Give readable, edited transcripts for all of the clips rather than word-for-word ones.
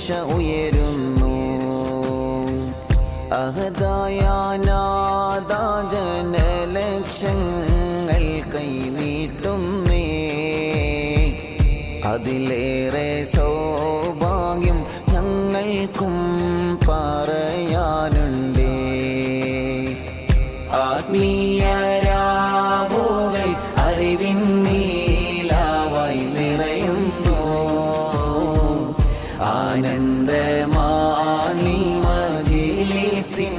പോരിഷ ഉയരുന്നു. അഹദായ നാദാ ജനലക്ഷങ്ങൾ കൈനീട്ടുന്നേ. അതിലേറെ സൗഭാഗ്യം ഞങ്ങൾക്കും പറയാനുണ്ടേ. ആത്മീയരാവുകൾ അറിവിൻ നീലാവായി നിറയുന്നു. ആനന്ദമാണി മജ്‌ലിസിൻ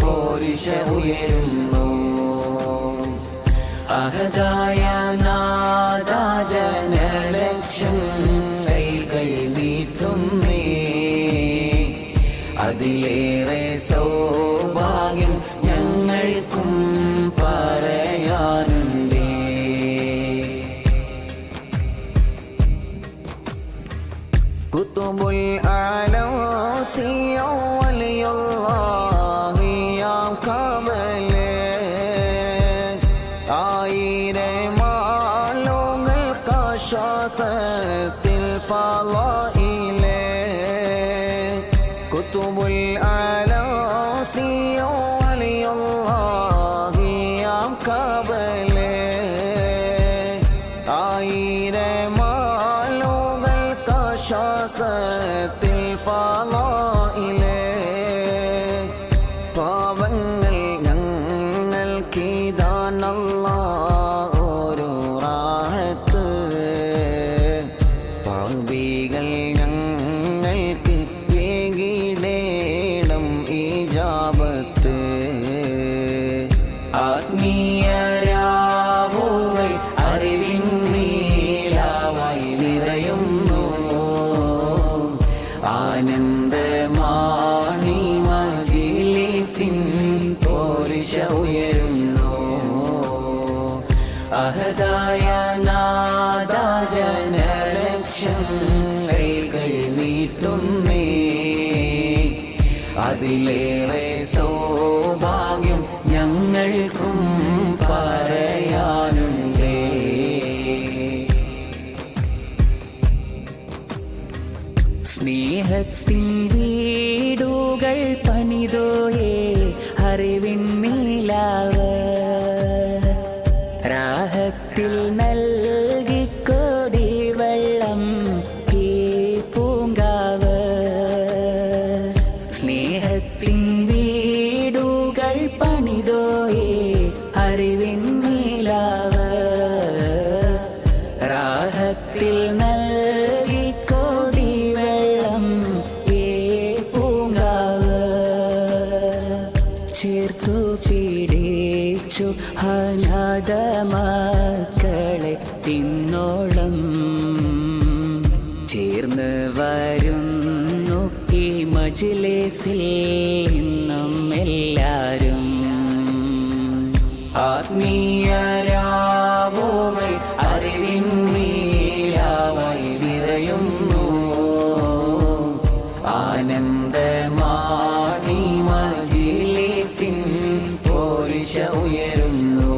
പോരിഷ ഉയരുന്നു. അഹദായ നാദാ ജനലക്ഷങ്ങൾ കൈനീട്ടുന്നേ. അതിലേറെ സൗഭാഗ്യം ഞങ്ങൾക്കും പറയാനുണ്ടേ. കുതുബുൽ അലൗസിയ വലിയുള്ളാഹി യാ കമലേ. ആയിരമാളുകൾക്കാശ്വാസത്തിൽ ഫളായിലേ. കുതുബുൽ അലൗസിയ വലിയുള്ളാഹി യാ കമലേ. ആയിരമാളുകൾക്കാശ്വാസത്തിൽ ഫളായിലേ. പാവങ്ങൾ ഞങ്ങൾക്കിതാനല്ലാഹ് ഒരു റാഹത്ത്. പാപികൾ ഞങ്ങൾക്ക് വേകിടേണം ഇജാബത്ത്. ആത്മീയരാവുകൾ അറിവിൻ നീലാവായി നിറയുന്നു. ആനന്ദമാണി മജ്‌ലിസിൻ പോരിഷ ഉയരുന്നു. അഹദായ നാദാ ജനലക്ഷങ്ങൾ നീട്ടുന്നേ. അതിലേറെ സൗഭാഗ്യം ഞങ്ങൾക്കും പറയാനുണ്ടേ. സ്നേഹത്തിൻ വീടുകൾ പണിതോയേ അറിവിൻ നീലാവ്. രാഹത്തിൽ നൽകിക്കോടി വെള്ളം ഈ പൂങ്കാവ്. സ്നേഹത്തിൻ വീടുകൾ പണിതോയേ അറിവിൻ നീലാവ്. രാഹത്തിൽ നൽകിക്കോടി വെള്ളം ഈ പൂങ്കാവ്. ചേർത്തു പിടിച്ചു അനാഥ മക്കളെ ഇന്നോളം. ചേർന്ന് വരുന്നു ഈ മജ്‌ലിസിൽ ഇന്നും എല്ലാരും. ആത്മീയരാവുകൾ അറിവിൻ നീലാവായി നിറയുന്നു. ആനന്ദമാണി മജ്‌ലിസിൻ പോരിഷ ഉയരുന്നു.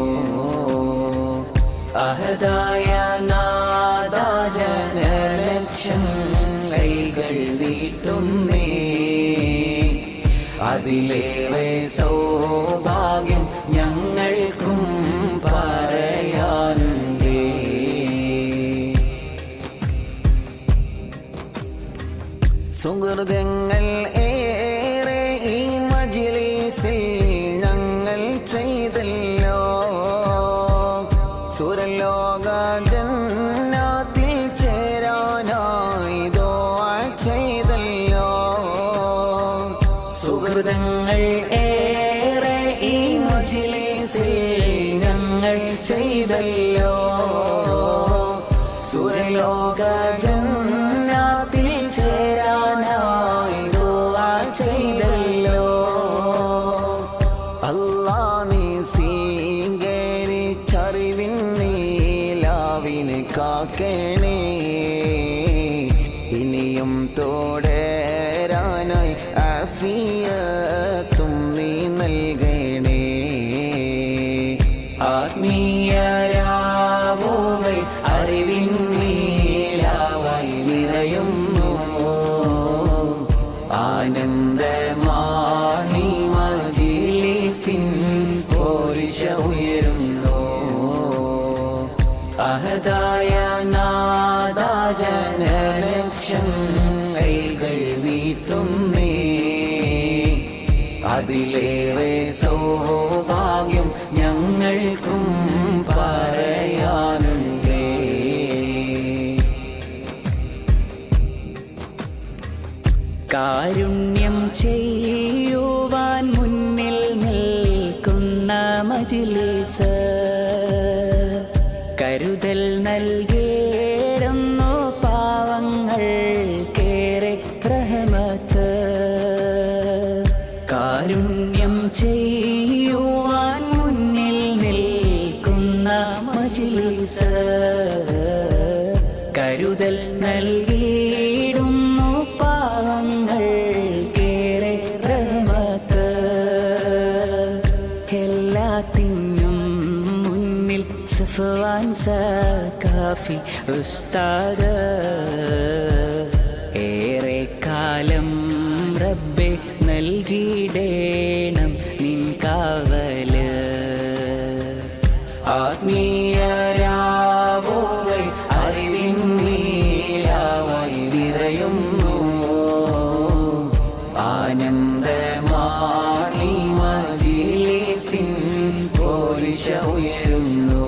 അഹദായ നാദാ ജനലക്ഷങ്ങൾ നീട്ടുന്നേ. അതിലേറെ സൗഭാഗ്യം ഞങ്ങൾക്കും പറയാനുണ്ടേ. സുഹൃതങ്ങൾ ഏറെ ഈ മജ്‌ലിസിൽ ഞങ്ങൾ ചെയ്തല്ലോ. സുരലോക ജന്നാത്തിൽ ചേരാനായി ദുആ ചെയ്തല്ലോ. സുഹൃതങ്ങൾ ഏറെ ഈ മജ്‌ലിസിൽ ഞങ്ങൾ ചെയ്തല്ലോ. സുരലോക ജന്നാത്തിൽ ചേരാനായി ദുആ ചെയ്തല്ലോ. അല്ലാഹ് നീ സ്വീകരിച്ചറിവിൻ നീലാവിനെ കാക്കണേ. ഇനിയും തുടരാനായി ആഫിയത്തും നീ നൽകണേ. ആത്മീയരാവുകൾ അറിവിൻ നീലാവായി നിറയുന്നു. ജനലക്ഷം കൈകൾ നീട്ടുന്നേ അതിലേറെ സൗഭാഗ്യം ഞങ്ങൾക്കും പറയാനുണ്ടേ. കാരുണ്യം ചെയ്യുവാൻ മുന്നിൽ നിൽക്കുന്ന മജ്‌ലിസ് കരുതൽ നൽകിയിടുന്നു പാവങ്ങൾക്കേറെ റഹ്മത്ത്. കാരുണ്യം ചെയ്യുവാൻ മുന്നിൽ നിൽക്കുന്ന മജ്‌ലിസ് കരുതൽ നൽകിയിടുന്നു പാവങ്ങൾക്കേറെ റഹ്മത്ത്. എല്ലാത്തിനും മുന്നിൽ സഫ്വാൻ സഖാഫി ഉസ്താദ് ഏറെ കാലം റബ്ബെ നൽകിയിടേണം നിൻ കാവല്. ആത്മീയരാവുകൾ അറിവിൻ നീലാവായി നിറയുന്നു ആനന്ദമാണി മജ്‌ലിസിൻ പോരിശ ഉയരുന്നു.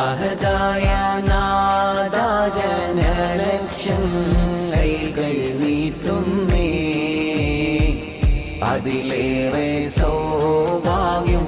അഹദായ നാദ ജനലക്ഷം കൈകൾ നീട്ടുന്നേ അതിലേറെ സൗഭാഗ്യം